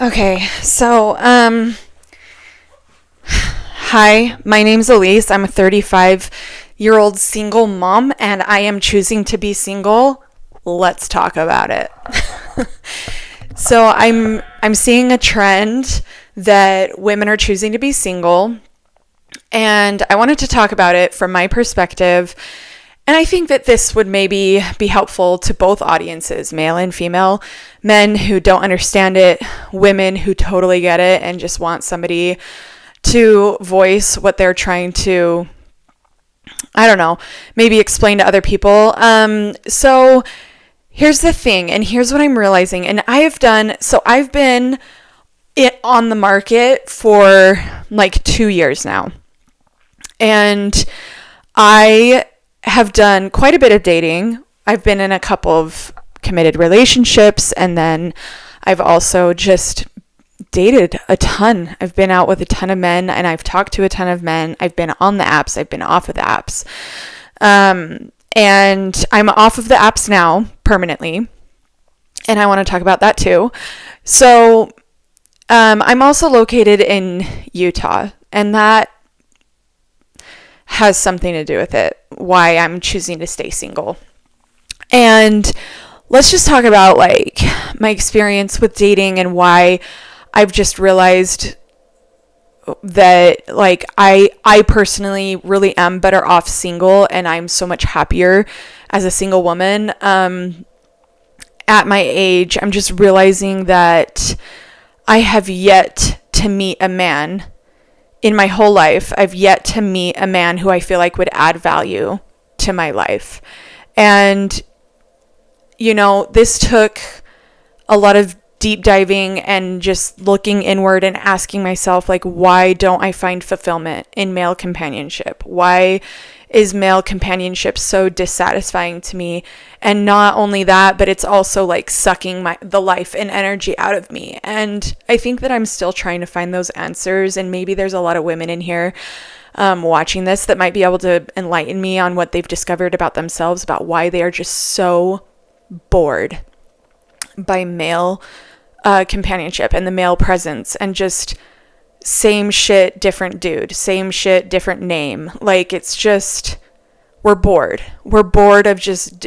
Okay, so, hi, my name's Elise. I'm a 35-year-old single mom, and I am choosing to be single. Let's talk about it. So I'm seeing a trend that women are choosing to be single, and I wanted to talk about it from my perspective. And I think that this would maybe be helpful to both audiences, male and female, men who don't understand it, women who totally get it and just want somebody to voice what they're trying to, I don't know, maybe explain to other people. So here's the thing, and here's what I'm realizing. And I've been on the market for like 2 years now. And I have done quite a bit of dating. I've been in a couple of committed relationships, and then I've also just dated a ton. I've been out with a ton of men, and I've talked to a ton of men. I've been on the apps. I've been off of the apps. And I'm off of the apps now permanently, and I want to talk about that too. So I'm also located in Utah, and that has something to do with it, why I'm choosing to stay single. And let's just talk about like my experience with dating and why I've just realized that like I personally really am better off single, and I'm so much happier as a single woman. At my age, I'm just realizing that I have yet to meet a man in my whole life. I've yet to meet a man who I feel like would add value to my life. And, you know, this took a lot of deep diving and just looking inward and asking myself, like, why don't I find fulfillment in male companionship? Why is male companionship so dissatisfying to me? And not only that, but it's also like sucking the life and energy out of me. And I think that I'm still trying to find those answers. And maybe there's a lot of women in here watching this that might be able to enlighten me on what they've discovered about themselves, about why they are just so bored by male companionship and the male presence, and just same shit, different dude, same shit, different name. Like, it's just, we're bored. We're bored of just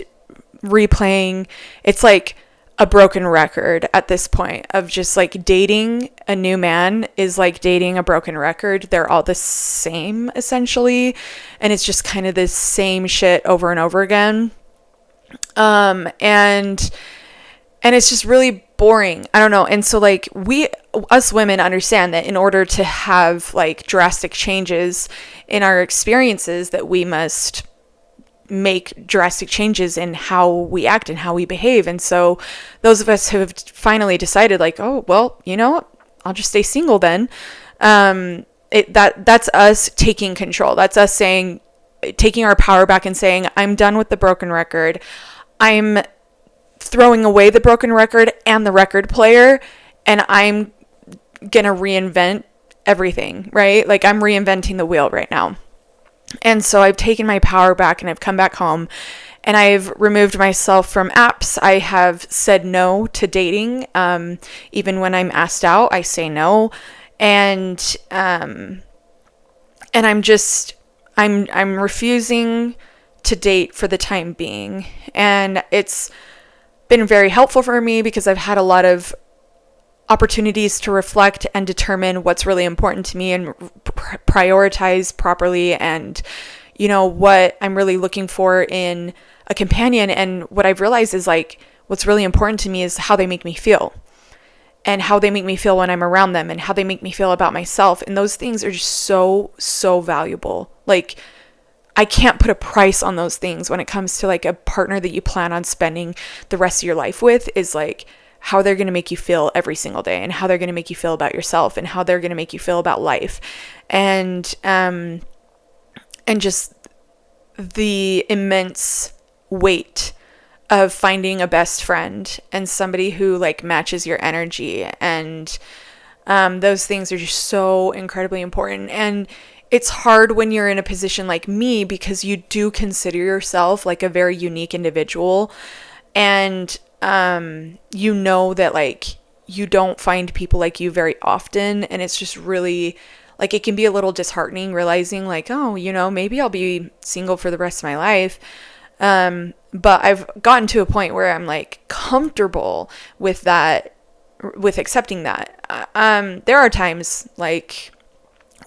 replaying. It's like a broken record at this point of just like dating a new man is like dating a broken record. They're all the same essentially. And it's just kind of the same shit over and over again. And it's just really boring. I don't know. And so like us women understand that in order to have like drastic changes in our experiences, that we must make drastic changes in how we act and how we behave. And so those of us who have finally decided like, oh, well, you know, I'll just stay single then. That's us taking control. That's us taking our power back and saying, I'm done with the broken record. I'm throwing away the broken record and the record player, and I'm gonna reinvent everything, right? Like, I'm reinventing the wheel right now. And so I've taken my power back, and I've come back home, and I've removed myself from apps. I have said no to dating. Even when I'm asked out, I say no. And I'm refusing to date for the time being. And it's been very helpful for me because I've had a lot of opportunities to reflect and determine what's really important to me and prioritize properly, and, you know, what I'm really looking for in a companion. And what I've realized is like, what's really important to me is how they make me feel, and how they make me feel when I'm around them, and how they make me feel about myself. And those things are just so, so valuable. Like, I can't put a price on those things when it comes to like a partner that you plan on spending the rest of your life with, is like how they're going to make you feel every single day, and how they're going to make you feel about yourself, and how they're going to make you feel about life. And just the immense weight of finding a best friend and somebody who like matches your energy. And those things are just so incredibly important. And it's hard when you're in a position like me, because you do consider yourself like a very unique individual. And you know that like you don't find people like you very often. And it's just really like, it can be a little disheartening realizing like, oh, maybe I'll be single for the rest of my life. But I've gotten to a point where I'm like comfortable with that, with accepting that. There are times like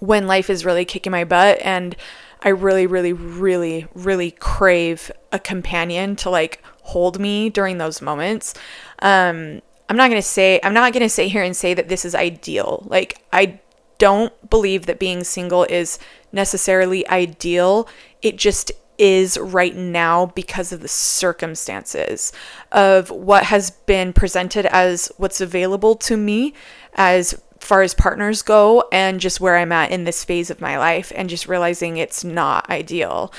when life is really kicking my butt and I really, really, really, really crave a companion to like hold me during those moments. I'm not going to sit here and say that this is ideal. Like, I don't believe that being single is necessarily ideal. It just is right now because of the circumstances of what has been presented as what's available to me as far as partners go, and just where I'm at in this phase of my life, and just realizing it's not ideal.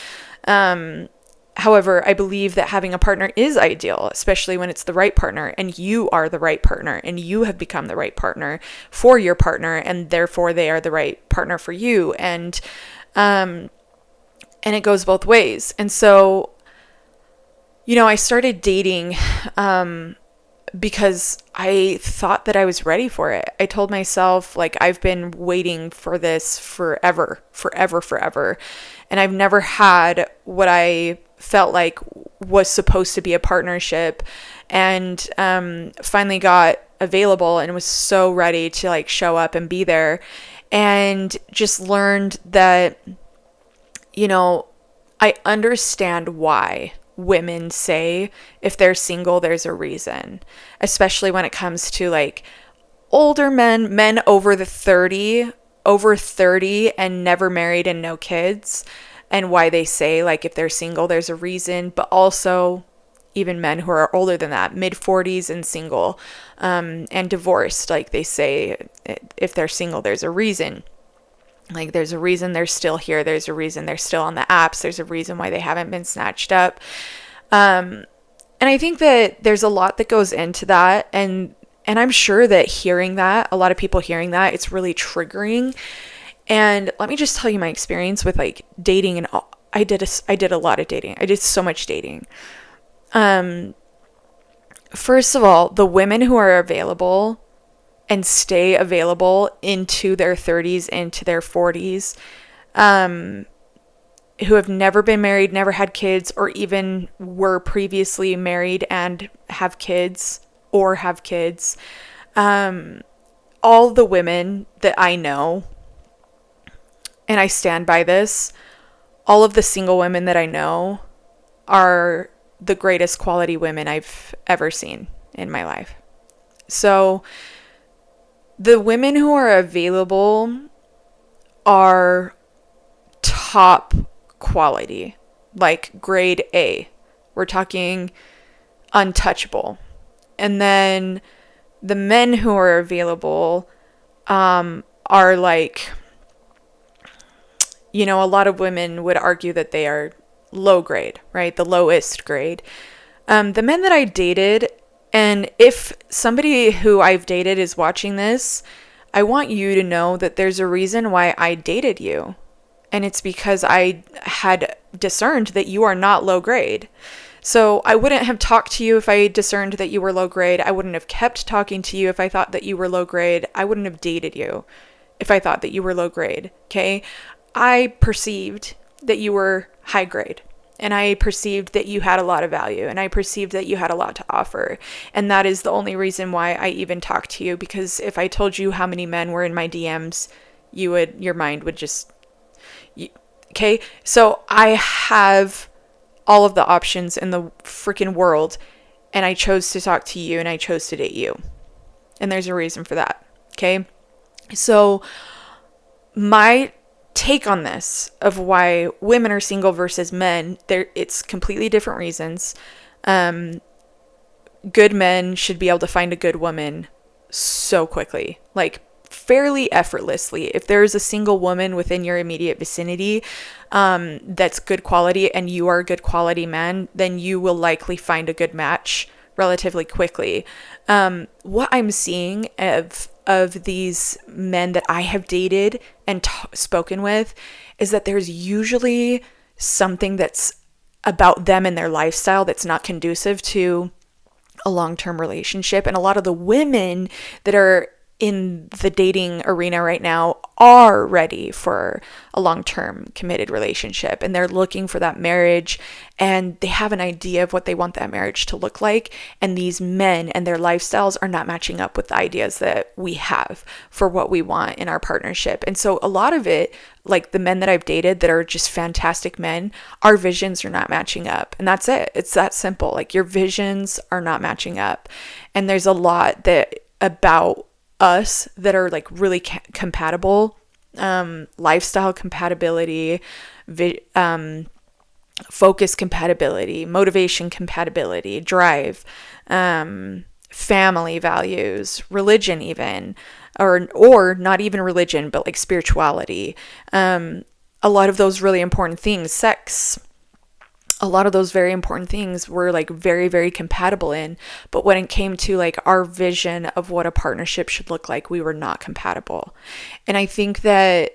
However, I believe that having a partner is ideal, especially when it's the right partner and you are the right partner and you have become the right partner for your partner, and therefore they are the right partner for you. And it goes both ways. And so, I started dating because I thought that I was ready for it. I told myself, like, I've been waiting for this forever. And I've never had what I felt like was supposed to be a partnership, and finally got available and was so ready to like show up and be there, and just learned that, I understand why women say if they're single, there's a reason, especially when it comes to like older men over 30 and never married and no kids, and why they say like if they're single, there's a reason. But also even men who are older than that, mid-40s and single, and divorced, like they say if they're single, there's a reason. Like, there's a reason they're still here. There's a reason they're still on the apps. There's a reason why they haven't been snatched up. And I think that there's a lot that goes into that. And I'm sure that a lot of people hearing that, it's really triggering. And let me just tell you my experience with like dating, and I did a lot of dating. I did so much dating. First of all, the women who are available and stay available into their 30s, into their 40s, who have never been married, never had kids, or even were previously married and have kids, all the women that I know, and I stand by this, all of the single women that I know are the greatest quality women I've ever seen in my life. So the women who are available are top quality, like grade A. We're talking untouchable. And then the men who are available are like, a lot of women would argue that they are low grade, right? The lowest grade. The men that I dated, and if somebody who I've dated is watching this, I want you to know that there's a reason why I dated you. And it's because I had discerned that you are not low grade. So I wouldn't have talked to you if I discerned that you were low grade. I wouldn't have kept talking to you if I thought that you were low grade. I wouldn't have dated you if I thought that you were low grade. Okay? I perceived that you were high grade. And I perceived that you had a lot of value, and I perceived that you had a lot to offer. And that is the only reason why I even talked to you, because if I told you how many men were in my DMs, your mind would just, okay? So I have all of the options in the freaking world, and I chose to talk to you, and I chose to date you. And there's a reason for that, okay? So my take on this of why women are single versus men, it's completely different reasons. Good men should be able to find a good woman so quickly, like fairly effortlessly. If there's a single woman within your immediate vicinity that's good quality and you are a good quality man, then you will likely find a good match relatively quickly. What I'm seeing of these men that I have dated and spoken with is that there's usually something that's about them and their lifestyle that's not conducive to a long-term relationship. And a lot of the women that are in the dating arena right now are ready for a long-term committed relationship, and they're looking for that marriage, and they have an idea of what they want that marriage to look like. And these men and their lifestyles are not matching up with the ideas that we have for what we want in our partnership. And so a lot of it, like the men that I've dated that are just fantastic men, our visions are not matching up. And that's it. It's that simple. Like, your visions are not matching up. And there's a lot that about us that are like really compatible, lifestyle compatibility, focus compatibility, motivation compatibility, drive, family values, religion even, or not even religion, but like spirituality, a lot of those really important things, sex, a lot of those very important things were like very, very compatible in. But when it came to like our vision of what a partnership should look like, we were not compatible. And I think that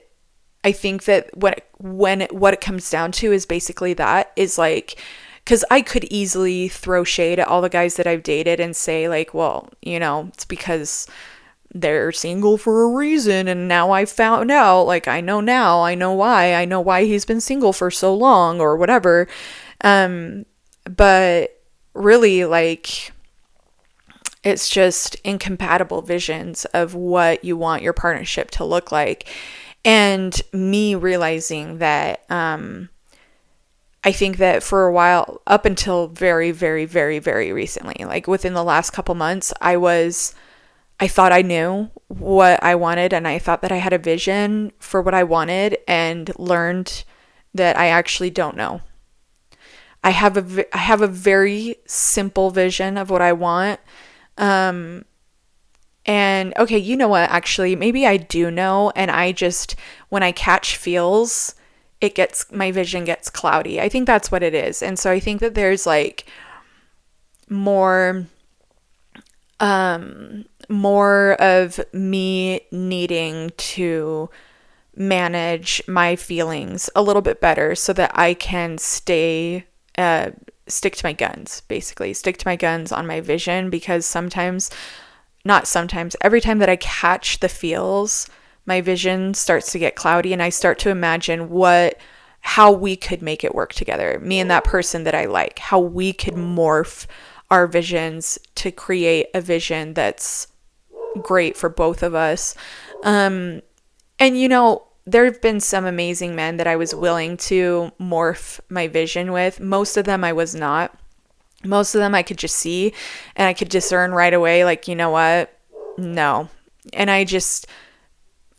what it comes down to is basically that is like, because I could easily throw shade at all the guys that I've dated and say like, well, it's because they're single for a reason, and now I found out, like, I know why he's been single for so long or whatever. But really, like, it's just incompatible visions of what you want your partnership to look like. And me realizing that, I think that for a while, up until very, very, very, very recently, like within the last couple months, I thought I knew what I wanted, and I thought that I had a vision for what I wanted, and learned that I actually don't know. I have a very simple vision of what I want. And okay, you know what? Actually, maybe I do know, and I just, when I catch feels, my vision gets cloudy. I think that's what it is. And so I think that there's like more of me needing to manage my feelings a little bit better so that I can stick to my guns, basically stick to my guns on my vision, because every time that I catch the feels, my vision starts to get cloudy, and I start to imagine how we could make it work together, me and that person that I like, how we could morph our visions to create a vision that's great for both of us. And there have been some amazing men that I was willing to morph my vision with. Most of them I was not. Most of them I could just see, and I could discern right away, like, you know what? No. And I just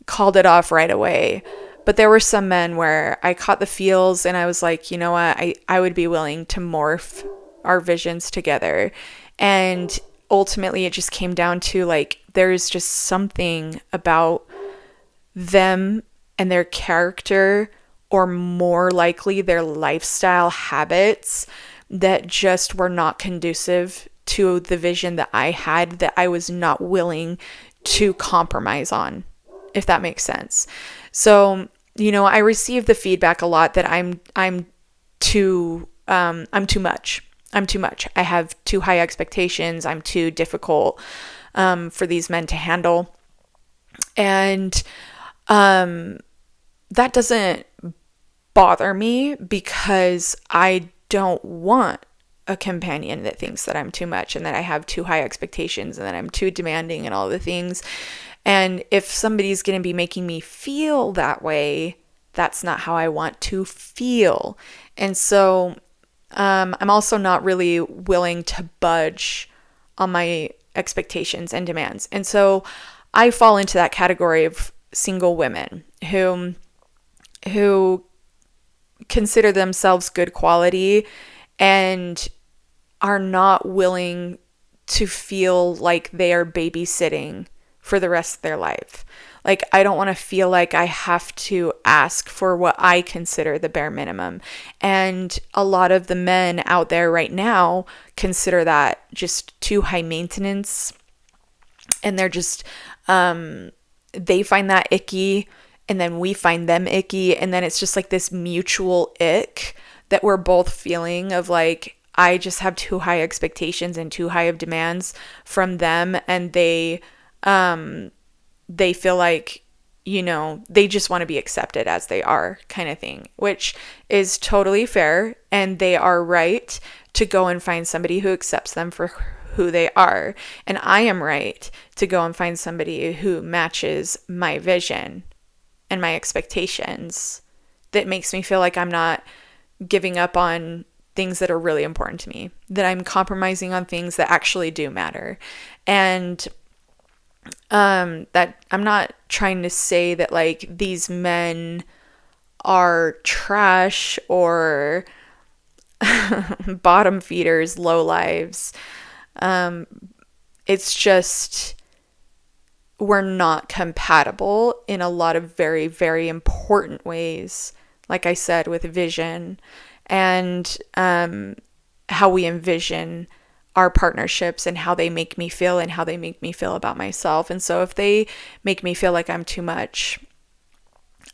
called it off right away. But there were some men where I caught the feels, and I was like, you know what? I would be willing to morph our visions together. And ultimately it just came down to like, there's just something about them and their character, or more likely their lifestyle habits, that just were not conducive to the vision that I had, that I was not willing to compromise on, if that makes sense. So, I received the feedback a lot that I'm too much. I'm too much. I have too high expectations. I'm too difficult for these men to handle. And that doesn't bother me, because I don't want a companion that thinks that I'm too much and that I have too high expectations and that I'm too demanding and all the things. And if somebody's going to be making me feel that way, that's not how I want to feel. And so I'm also not really willing to budge on my expectations and demands. And so I fall into that category of single women who consider themselves good quality and are not willing to feel like they are babysitting for the rest of their life. Like, I don't want to feel like I have to ask for what I consider the bare minimum. And a lot of the men out there right now consider that just too high maintenance. And they're just, they find that icky, and then we find them icky. And then it's just like this mutual ick that we're both feeling of like, I just have too high expectations and too high of demands from them, and they feel like, they just want to be accepted as they are, kind of thing, which is totally fair. And they are right to go and find somebody who accepts them for who they are. And I am right to go and find somebody who matches my vision and my expectations, that makes me feel like I'm not giving up on things that are really important to me, that I'm compromising on things that actually do matter. And that I'm not trying to say that like these men are trash or bottom feeders, low lives. It's just, we're not compatible in a lot of very, very important ways. Like I said, with vision and how we envision our partnerships and how they make me feel and how they make me feel about myself. And so if they make me feel like I'm too much,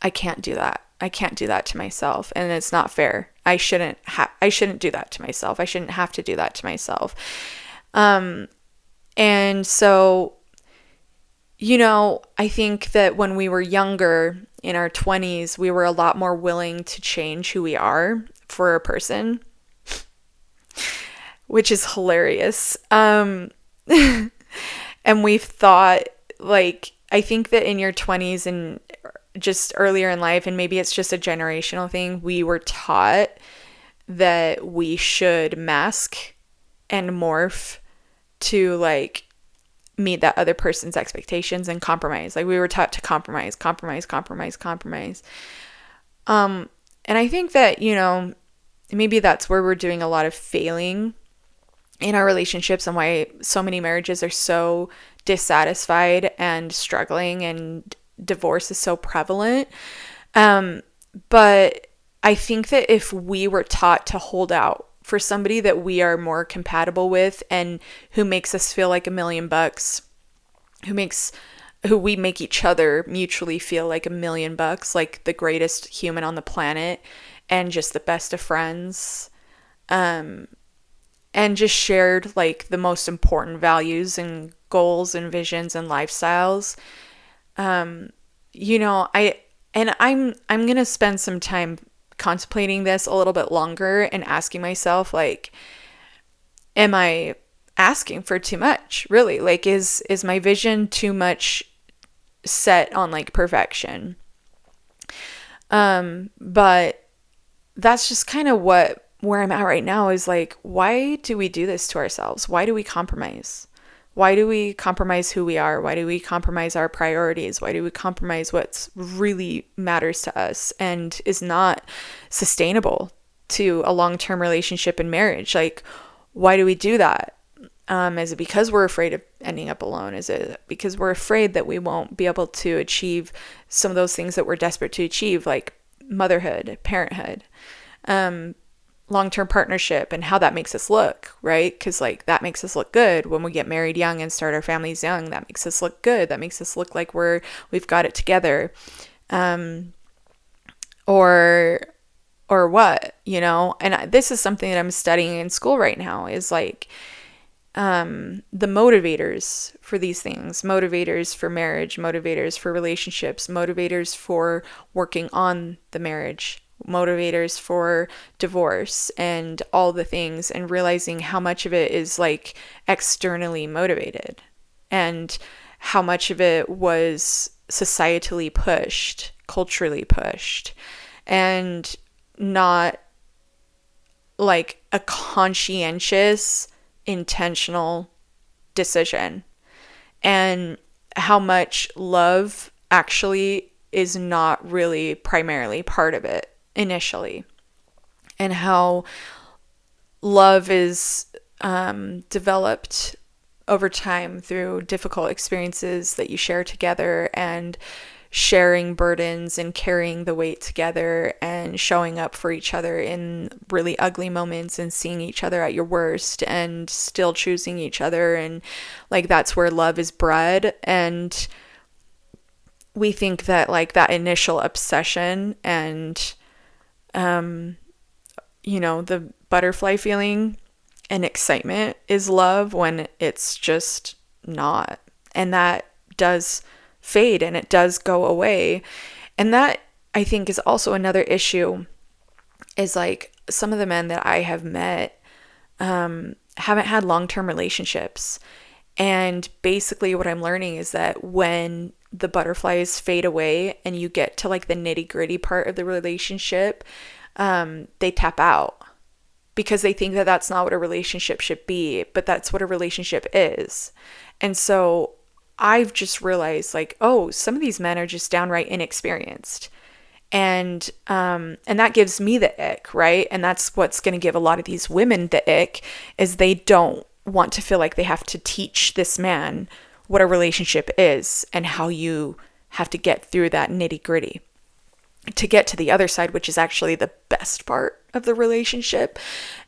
I can't do that. I can't do that to myself, and it's not fair. I shouldn't do that to myself. I shouldn't have to do that to myself. And so, I think that when we were younger, in our 20s, we were a lot more willing to change who we are for a person, which is hilarious. And we've thought, like, I think that in your 20s and just earlier in life, and maybe it's just a generational thing, we were taught that we should mask and morph to like meet that other person's expectations and compromise. Like, we were taught to compromise. And I think that, maybe that's where we're doing a lot of failing in our relationships, and why so many marriages are so dissatisfied and struggling, and divorce is so prevalent. But I think that if we were taught to hold out for somebody that we are more compatible with and who makes us feel like $1,000,000, who we make each other mutually feel like $1,000,000, like the greatest human on the planet and just the best of friends, and just shared like the most important values and goals and visions and lifestyles. I'm going to spend some time contemplating this a little bit longer and asking myself, like, am I asking for too much? Really? Like, is my vision too much set on like perfection? But that's just kind of where I'm at right now, is like, why do we do this to ourselves? Why do we compromise? Why do we compromise who we are? Why do we compromise our priorities? Why do we compromise what really matters to us and is not sustainable to a long-term relationship and marriage? Like, why do we do that? Is it because we're afraid of ending up alone? Is it because we're afraid that we won't be able to achieve some of those things that we're desperate to achieve, like motherhood, parenthood, long-term partnership, and how that makes us look, right? Because like that makes us look good when we get married young and start our families young. That makes us look good. That makes us look like we've got it together, or what, And this is something that I'm studying in school right now, is like the motivators for these things, motivators for marriage, motivators for relationships, motivators for working on the marriage, motivators for divorce, and all the things, and realizing how much of it is like externally motivated and how much of it was societally pushed, culturally pushed, and not like a conscientious, intentional decision, and how much love actually is not really primarily part of it initially, and how love is developed over time through difficult experiences that you share together, and sharing burdens and carrying the weight together, and showing up for each other in really ugly moments, and seeing each other at your worst and still choosing each other. And like, that's where love is bred. And we think that like that initial obsession and the butterfly feeling and excitement is love when it's just not. And that does fade and it does go away. And that, I think, is also another issue, is like some of the men that I have met haven't had long-term relationships. And basically what I'm learning is that when the butterflies fade away and you get to like the nitty-gritty part of the relationship, they tap out because they think that that's not what a relationship should be, but that's what a relationship is. And so I've just realized like, oh, some of these men are just downright inexperienced. And that gives me the ick, right? And that's what's going to give a lot of these women the ick, is they don't want to feel like they have to teach this man what a relationship is and how you have to get through that nitty gritty to get to the other side, which is actually the best part of the relationship.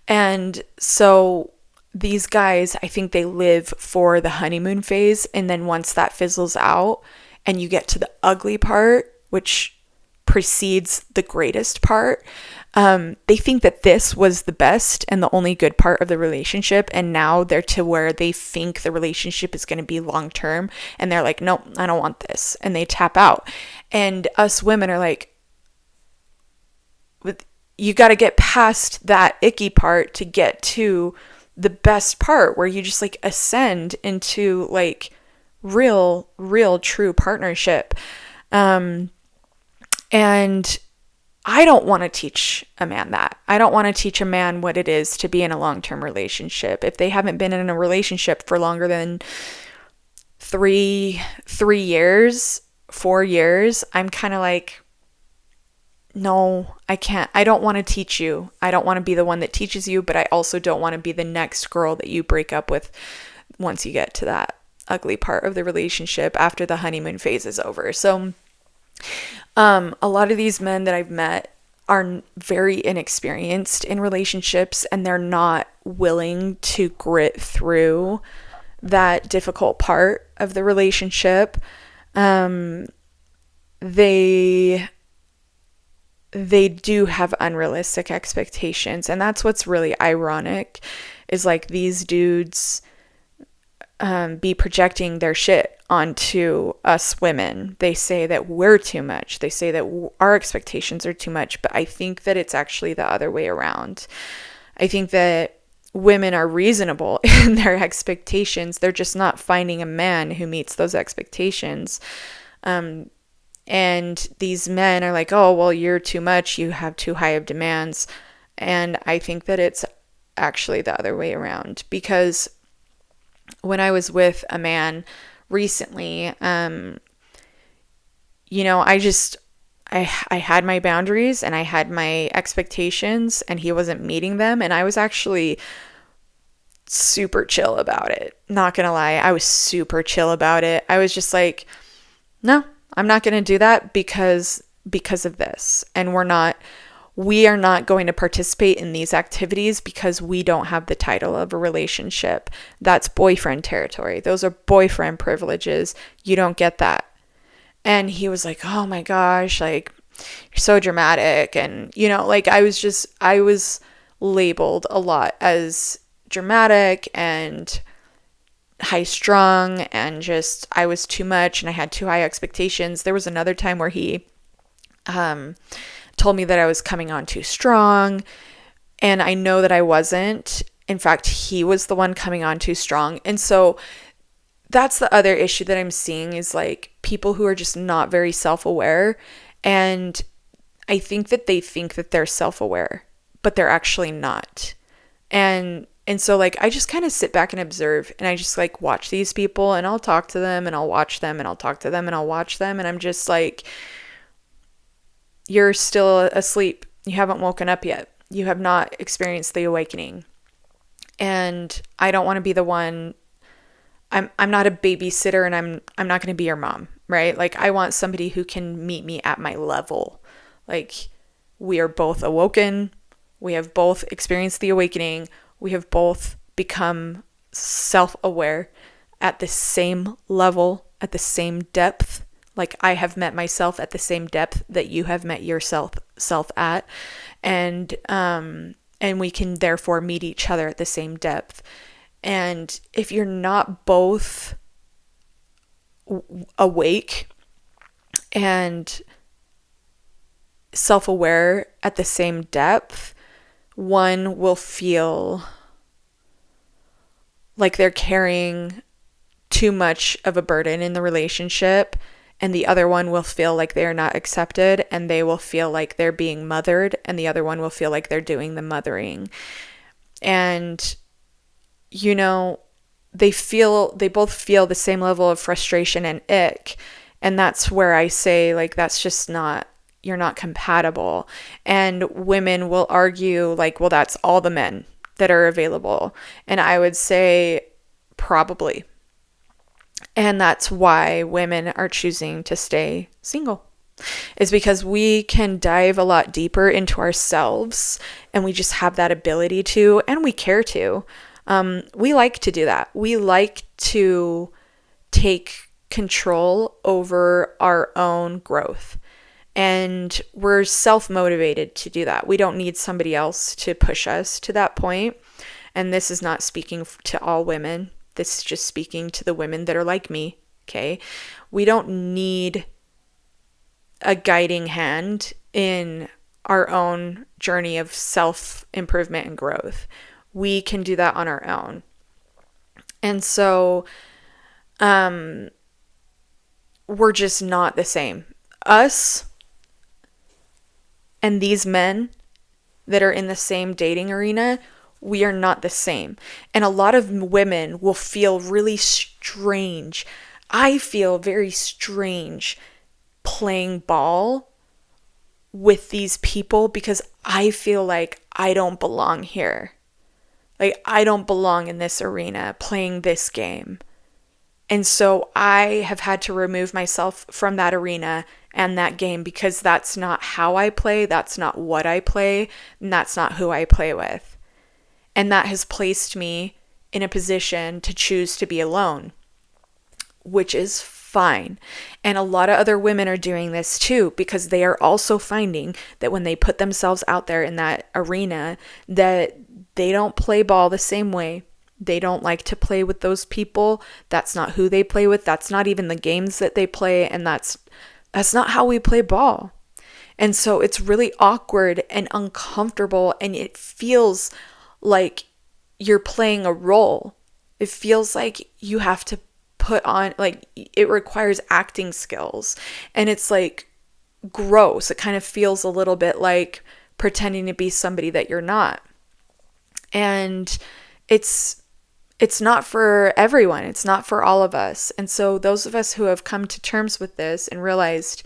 And so these guys, I think they live for the honeymoon phase. And then once that fizzles out and you get to the ugly part, which precedes the greatest part, they think that this was the best and the only good part of the relationship. And now they're to where they think the relationship is going to be long term. And they're like, nope, I don't want this. And they tap out. And us women are like, you got to get past that icky part to get to the best part where you just like ascend into like real true partnership. And I don't want to teach a man that. I don't want to teach a man what it is to be in a long-term relationship. If they haven't been in a relationship for longer than 3 years, 4 years, I'm kind of like, no, I can't. I don't want to teach you. I don't want to be the one that teaches you, but I also don't want to be the next girl that you break up with once you get to that ugly part of the relationship after the honeymoon phase is over. So a lot of these men that I've met are very inexperienced in relationships, and they're not willing to grit through that difficult part of the relationship. They do have unrealistic expectations, and that's what's really ironic, is like these dudes be projecting their shit onto us women. They say that we're too much. They say that our expectations are too much, but I think that it's actually the other way around. I think that women are reasonable in their expectations. They're just not finding a man who meets those expectations. And these men are like, oh, well, you're too much. You have too high of demands. And I think that it's actually the other way around, because when I was with a man recently, I had my boundaries and I had my expectations, and he wasn't meeting them. And I was actually super chill about it. Not gonna lie, I was super chill about it. I was just like, no, I'm not going to do that because of this. And we are not going to participate in these activities because we don't have the title of a relationship. That's boyfriend territory. Those are boyfriend privileges. You don't get that. And he was like, oh my gosh, like, you're so dramatic. And, I was labeled a lot as dramatic and high strung, and just I was too much and I had too high expectations. There was another time where he told me that I was coming on too strong, and I know that I wasn't. In fact, he was the one coming on too strong. And so that's the other issue that I'm seeing, is like people who are just not very self-aware. And I think that they think that they're self-aware, but they're actually not. And so like I just kind of sit back and observe, and I just like watch these people, and I'll talk to them and I'll watch them and I'll talk to them and I'll watch them. And I'm just like, you're still asleep. You haven't woken up yet. You have not experienced the awakening. And I don't want to be the one. I'm not a babysitter, and I'm not going to be your mom, right? Like I want somebody who can meet me at my level. Like we are both awoken. We have both experienced the awakening. We have both become self-aware at the same level, at the same depth. Like I have met myself at the same depth that you have met yourself at. And and we can therefore meet each other at the same depth. And if you're not both awake and self-aware at the same depth, one will feel like they're carrying too much of a burden in the relationship, and the other one will feel like they're not accepted, and they will feel like they're being mothered, and the other one will feel like they're doing the mothering. And they both feel the same level of frustration and ick, and that's where I say, like, that's just not, you're not compatible. And women will argue, like, well, that's all the men that are available. And I would say probably. And that's why women are choosing to stay single, is because we can dive a lot deeper into ourselves, and we just have that ability to, and we care to. We like to do that. We like to take control over our own growth. And we're self-motivated to do that. We don't need somebody else to push us to that point. And this is not speaking to all women. This is just speaking to the women that are like me, okay? We don't need a guiding hand in our own journey of self-improvement and growth. We can do that on our own. And so, we're just not the same. Us and these men that are in the same dating arena, we are not the same. And a lot of women will feel really strange. I feel very strange playing ball with these people because I feel like I don't belong here. Like, I don't belong in this arena playing this game. And so I have had to remove myself from that arena and that game because that's not how I play, that's not what I play, and that's not who I play with. And that has placed me in a position to choose to be alone, which is fine. And a lot of other women are doing this too, because they are also finding that when they put themselves out there in that arena, that they don't play ball the same way. They don't like to play with those people. That's not who they play with. That's not even the games that they play. And that's not how we play ball. And so it's really awkward and uncomfortable. And it feels like you're playing a role. It feels like you have to put on, like, it requires acting skills. And it's like gross. It kind of feels a little bit like pretending to be somebody that you're not. And it's not for everyone. It's not for all of us. And so those of us who have come to terms with this and realized,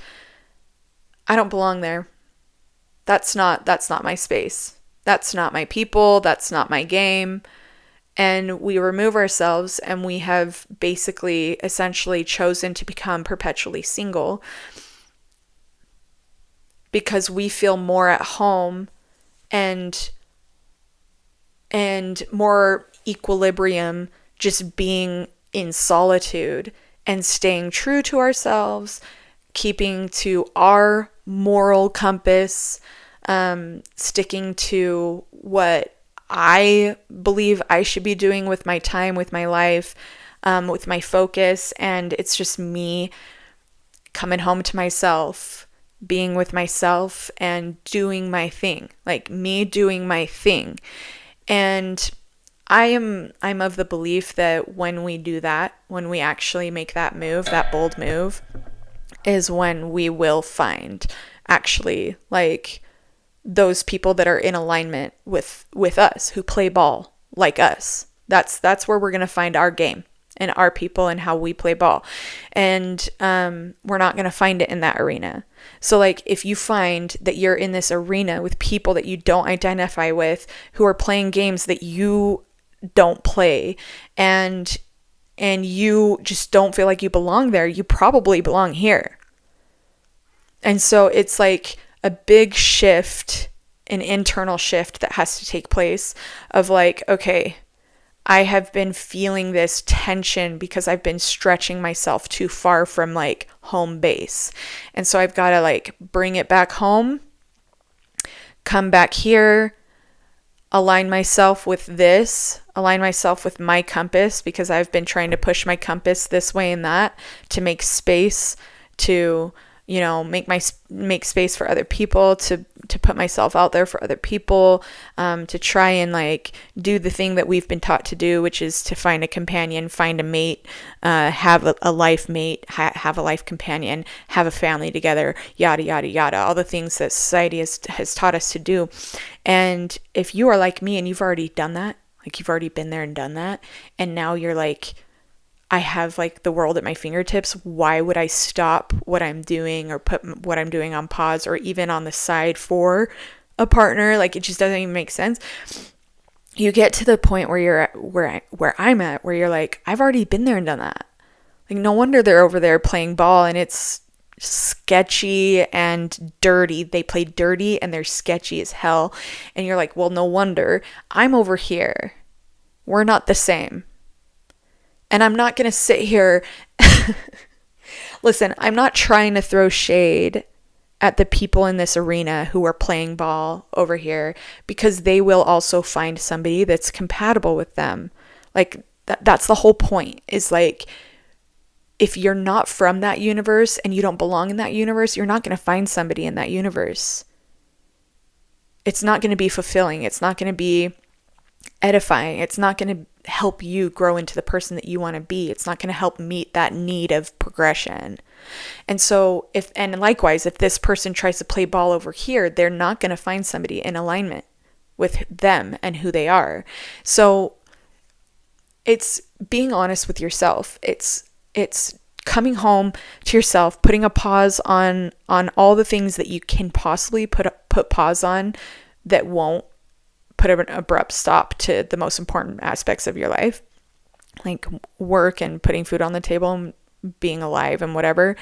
I don't belong there. That's not my space. That's not my people. That's not my game. And we remove ourselves, and we have basically essentially chosen to become perpetually single because we feel more at home and more equilibrium just being in solitude and staying true to ourselves, keeping to our moral compass, sticking to what I believe I should be doing with my time, with my life, with my focus. And it's just me coming home to myself, being with myself and doing my thing, like me doing my thing. And I'm of the belief that when we do that, when we actually make that move, that bold move, is when we will find actually like those people that are in alignment with us, who play ball like us. That's where we're going to find our game and our people and how we play ball. And we're not going to find it in that arena. So like if you find that you're in this arena with people that you don't identify with, who are playing games that you don't play, and you just don't feel like you belong there, you probably belong here. And so it's like a big shift, an internal shift that has to take place of like, okay, I have been feeling this tension because I've been stretching myself too far from like home base. And so I've got to like bring it back home, come back here, align myself with this, align myself with my compass, because I've been trying to push my compass this way and that to make space, to, you know, make space for other people, to put myself out there for other people, to try and like do the thing that we've been taught to do, which is to find a companion, find a mate, have a life mate, have a life companion, have a family together, yada, yada, yada, all the things that society has taught us to do. And if you are like me and you've already done that, like you've already been there and done that, and now you're like, I have like the world at my fingertips, why would I stop what I'm doing or put what I'm doing on pause or even on the side for a partner? Like, it just doesn't even make sense. You get to the point where you're at, where I'm at, where you're like, I've already been there and done that. Like, no wonder they're over there playing ball and it's sketchy and dirty. They play dirty and they're sketchy as hell. And you're like, well, no wonder. I'm over here. We're not the same. And I'm not going to sit here. Listen, I'm not trying to throw shade at the people in this arena who are playing ball over here, because they will also find somebody that's compatible with them. Like, that's the whole point, is like, if you're not from that universe and you don't belong in that universe, you're not going to find somebody in that universe. It's not going to be fulfilling. It's not going to be edifying. It's not going to help you grow into the person that you want to be. It's not going to help meet that need of progression. And so and likewise, if this person tries to play ball over here, they're not going to find somebody in alignment with them and who they are. So it's being honest with yourself. It's coming home to yourself, putting a pause on all the things that you can possibly put pause on that won't put an abrupt stop to the most important aspects of your life, like work and putting food on the table and being alive and whatever,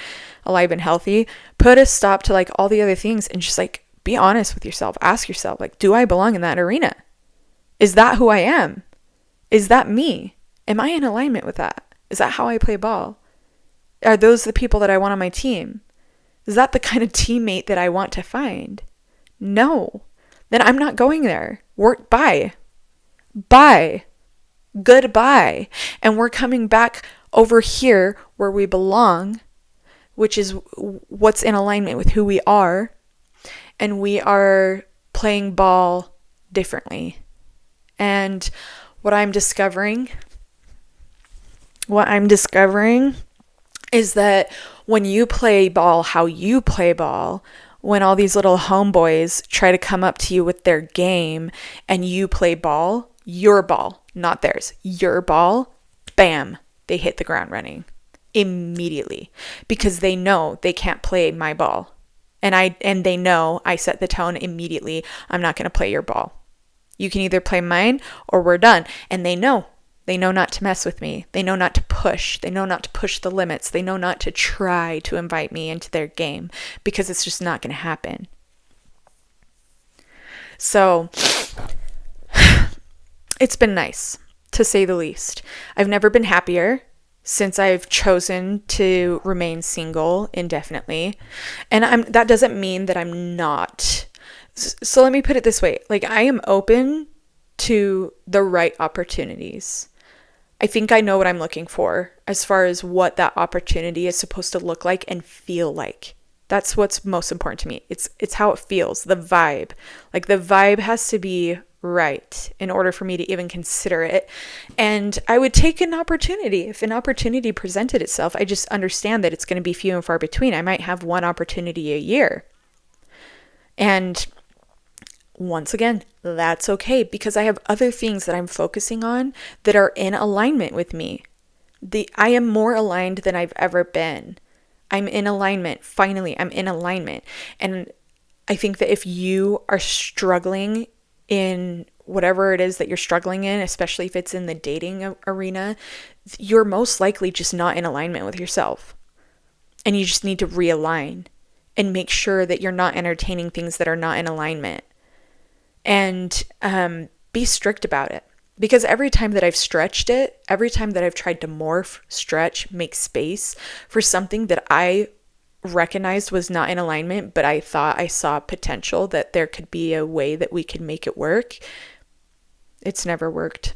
alive and healthy. Put a stop to like all the other things and just like be honest with yourself. Ask yourself, like, do I belong in that arena? Is that who I am? Is that me? Am I in alignment with that? Is that how I play ball? Are those the people that I want on my team? Is that the kind of teammate that I want to find? No. Then I'm not going there. Bye. Goodbye. And we're coming back over here where we belong, which is what's in alignment with who we are. And we are playing ball differently. And what I'm discovering is that when you play ball how you play ball, when all these little homeboys try to come up to you with their game and you play ball, your ball, not theirs, your ball, bam, they hit the ground running immediately, because they know they can't play my ball. And they know I set the tone immediately. I'm not going to play your ball. You can either play mine or we're done. And they know not to mess with me. They know not to push. They know not to push the limits. They know not to try to invite me into their game, because it's just not going to happen. So it's been nice, to say the least. I've never been happier since I've chosen to remain single indefinitely. And that doesn't mean that I'm not. So let me put it this way. Like, I am open to the right opportunities. I think I know what I'm looking for as far as what that opportunity is supposed to look like and feel like. That's what's most important to me. It's how it feels, the vibe. Like, the vibe has to be right in order for me to even consider it. And I would take an opportunity. If an opportunity presented itself, I just understand that it's going to be few and far between. I might have one opportunity a year. And once again, that's okay, because I have other things that I'm focusing on that are in alignment with me. I am more aligned than I've ever been. I'm in alignment. Finally, I'm in alignment. And I think that if you are struggling in whatever it is that you're struggling in, especially if it's in the dating arena, you're most likely just not in alignment with yourself. And you just need to realign and make sure that you're not entertaining things that are not in alignment. And be strict about it. Because every time that I've stretched it, every time that I've tried to morph, stretch, make space for something that I recognized was not in alignment, but I thought I saw potential that there could be a way that we could make it work, It's never worked.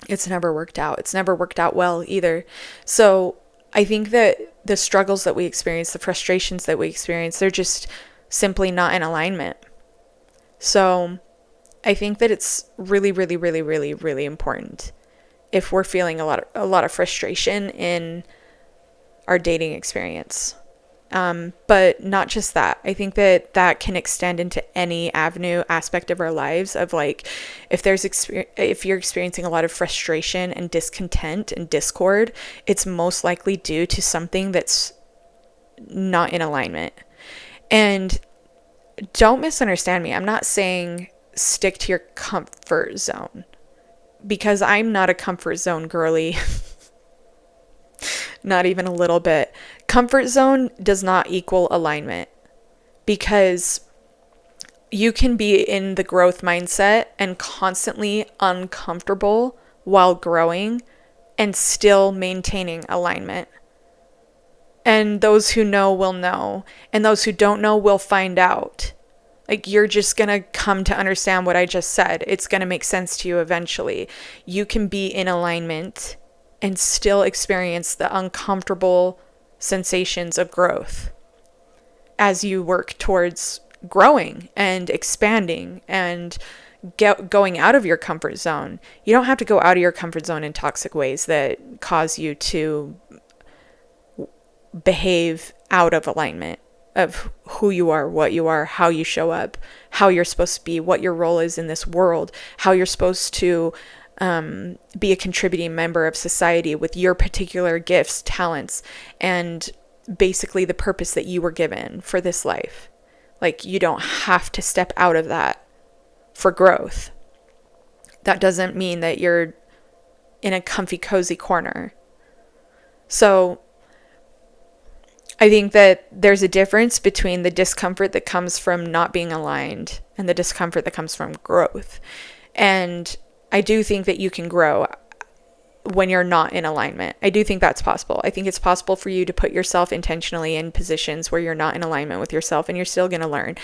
It's never worked out. It's never worked out well either. So I think that the struggles that we experience, the frustrations that we experience, they're just simply not in alignment. So I think that it's really, really, really, really, really important if we're feeling a lot of frustration in our dating experience. But not just that. I think that that can extend into any aspect of our lives of like, if you're experiencing a lot of frustration and discontent and discord, it's most likely due to something that's not in alignment. And don't misunderstand me. I'm not saying stick to your comfort zone, because I'm not a comfort zone girly. Not even a little bit. Comfort zone does not equal alignment, because you can be in the growth mindset and constantly uncomfortable while growing and still maintaining alignment. And those who know will know, and those who don't know will find out. Like, you're just going to come to understand what I just said. It's going to make sense to you eventually. You can be in alignment and still experience the uncomfortable sensations of growth as you work towards growing and expanding and going out of your comfort zone. You don't have to go out of your comfort zone in toxic ways that cause you to behave out of alignment of who you are, what you are, how you show up, how you're supposed to be, what your role is in this world, how you're supposed to be a contributing member of society with your particular gifts, talents, and basically the purpose that you were given for this life. Like, you don't have to step out of that for growth. That doesn't mean that you're in a comfy, cozy corner. So I think that there's a difference between the discomfort that comes from not being aligned and the discomfort that comes from growth. And I do think that you can grow when you're not in alignment. I do think that's possible. I think it's possible for you to put yourself intentionally in positions where you're not in alignment with yourself, and you're still going to learn.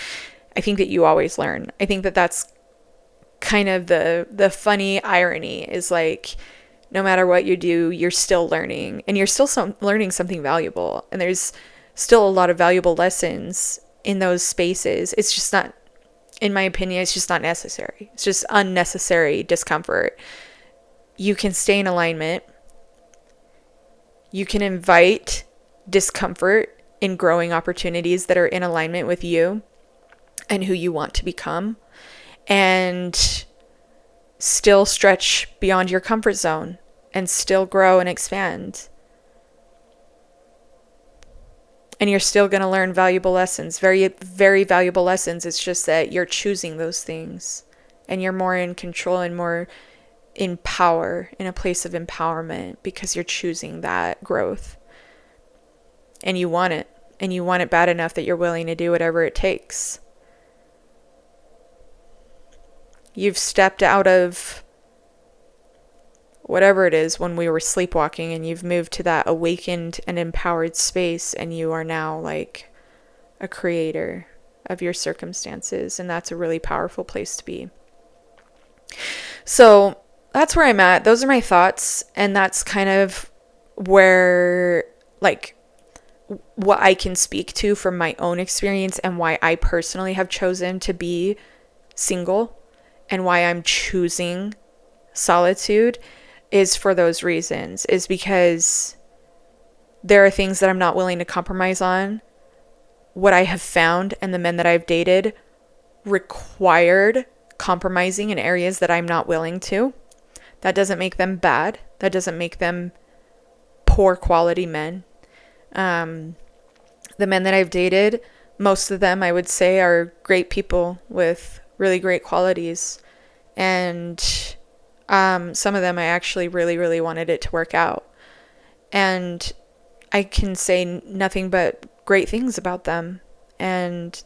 I think that you always learn. I think that that's kind of the funny irony, is like, no matter what you do, you're still learning, and you're still learning something valuable. And there's still a lot of valuable lessons in those spaces. It's just not, in my opinion, it's just not necessary. It's just unnecessary discomfort. You can stay in alignment. You can invite discomfort in growing opportunities that are in alignment with you and who you want to become, and still stretch beyond your comfort zone and still grow and expand. And you're still going to learn valuable lessons, very, very valuable lessons. It's just that you're choosing those things, and you're more in control and more in power, in a place of empowerment, because you're choosing that growth. And you want it. And you want it bad enough that you're willing to do whatever it takes. You've stepped out of whatever it is when we were sleepwalking, and you've moved to that awakened and empowered space, and you are now like a creator of your circumstances, and that's a really powerful place to be. So that's where I'm at. Those are my thoughts, and that's kind of where, like, what I can speak to from my own experience, and why I personally have chosen to be single, and why I'm choosing solitude is for those reasons, is because there are things that I'm not willing to compromise on. What I have found, and the men that I've dated, required compromising in areas that I'm not willing to. That doesn't make them bad. That doesn't make them poor quality men. The men that I've dated, most of them I would say are great people with really great qualities. And some of them I actually really, really wanted it to work out. And I can say nothing but great things about them. And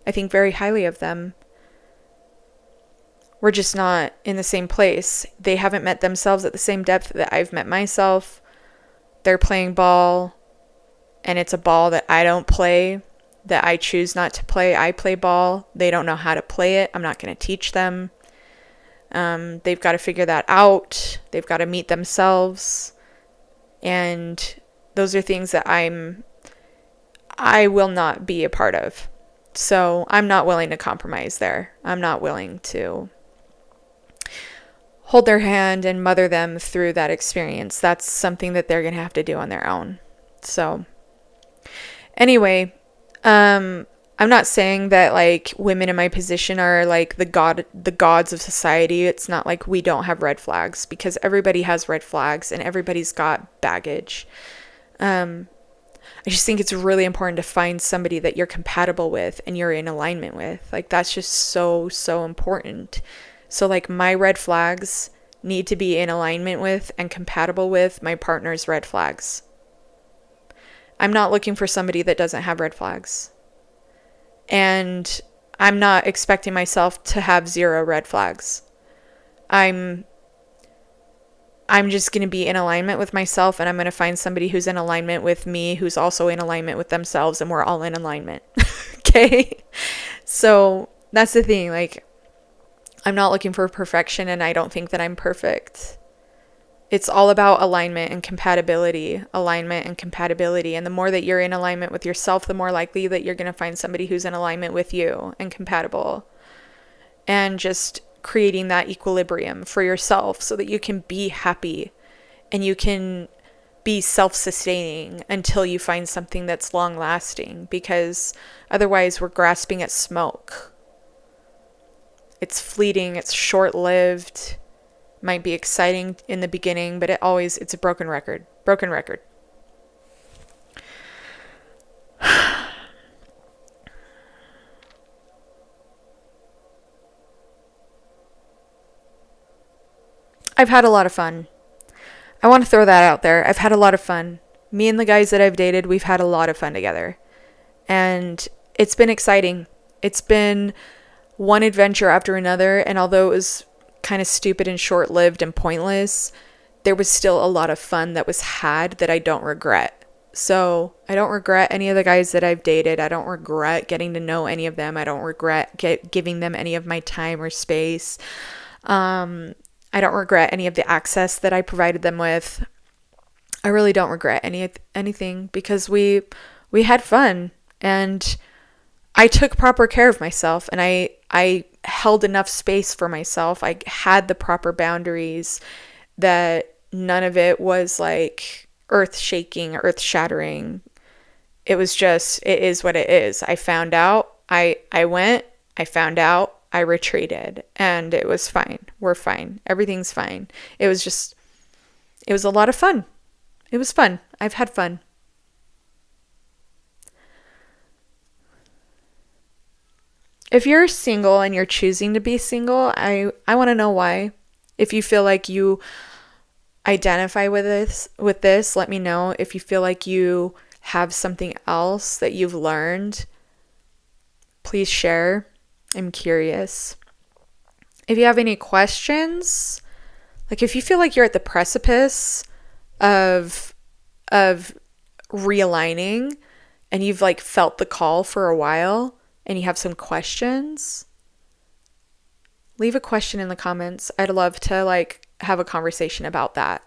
I think very highly of them. We're just not in the same place. They haven't met themselves at the same depth that I've met myself. They're playing ball, and it's a ball that I don't play, that I choose not to play. I play ball. They don't know how to play it. I'm not going to teach them. They've got to figure that out. They've got to meet themselves. And those are things that I will not be a part of. So I'm not willing to compromise there. I'm not willing to hold their hand and mother them through that experience. That's something that they're going to have to do on their own. So anyway, I'm not saying that like women in my position are like the gods of society. It's not like we don't have red flags, because everybody has red flags and everybody's got baggage. I just think it's really important to find somebody that you're compatible with and you're in alignment with. Like, that's just so, so important. So like my red flags need to be in alignment with and compatible with my partner's red flags. I'm not looking for somebody that doesn't have red flags. And I'm not expecting myself to have 0 red flags. I'm just going to be in alignment with myself, and I'm going to find somebody who's in alignment with me, who's also in alignment with themselves, and we're all in alignment. Okay? So that's the thing. Like, I'm not looking for perfection, and I don't think that I'm perfect. It's all about alignment and compatibility. And the more that you're in alignment with yourself, the more likely that you're going to find somebody who's in alignment with you and compatible. And just creating that equilibrium for yourself so that you can be happy and you can be self-sustaining until you find something that's long-lasting, because otherwise we're grasping at smoke. It's fleeting, it's short-lived, might be exciting in the beginning, but it's a broken record. I've had a lot of fun. I want to throw that out there. I've had a lot of fun. Me and the guys that I've dated, we've had a lot of fun together. And it's been exciting. It's been one adventure after another. And although it was kind of stupid and short-lived and pointless, there was still a lot of fun that was had that I don't regret. So I don't regret any of the guys that I've dated. I don't regret getting to know any of them. I don't regret giving them any of my time or space. I don't regret any of the access that I provided them with. I really don't regret anything, because we had fun, and I took proper care of myself, and I held enough space for myself. I had the proper boundaries, that none of it was like earth-shaking, earth-shattering. It was just, it is what it is. I found out, I went, I found out, I retreated, and it was fine. We're fine. Everything's fine. It was a lot of fun. It was fun. I've had fun. If you're single and you're choosing to be single, I want to know why. If you feel like you identify with this, let me know. If you feel like you have something else that you've learned, please share. I'm curious. If you have any questions, like if you feel like you're at the precipice of realigning, and you've like felt the call for a while and you have some questions, leave a question in the comments. I'd love to like have a conversation about that.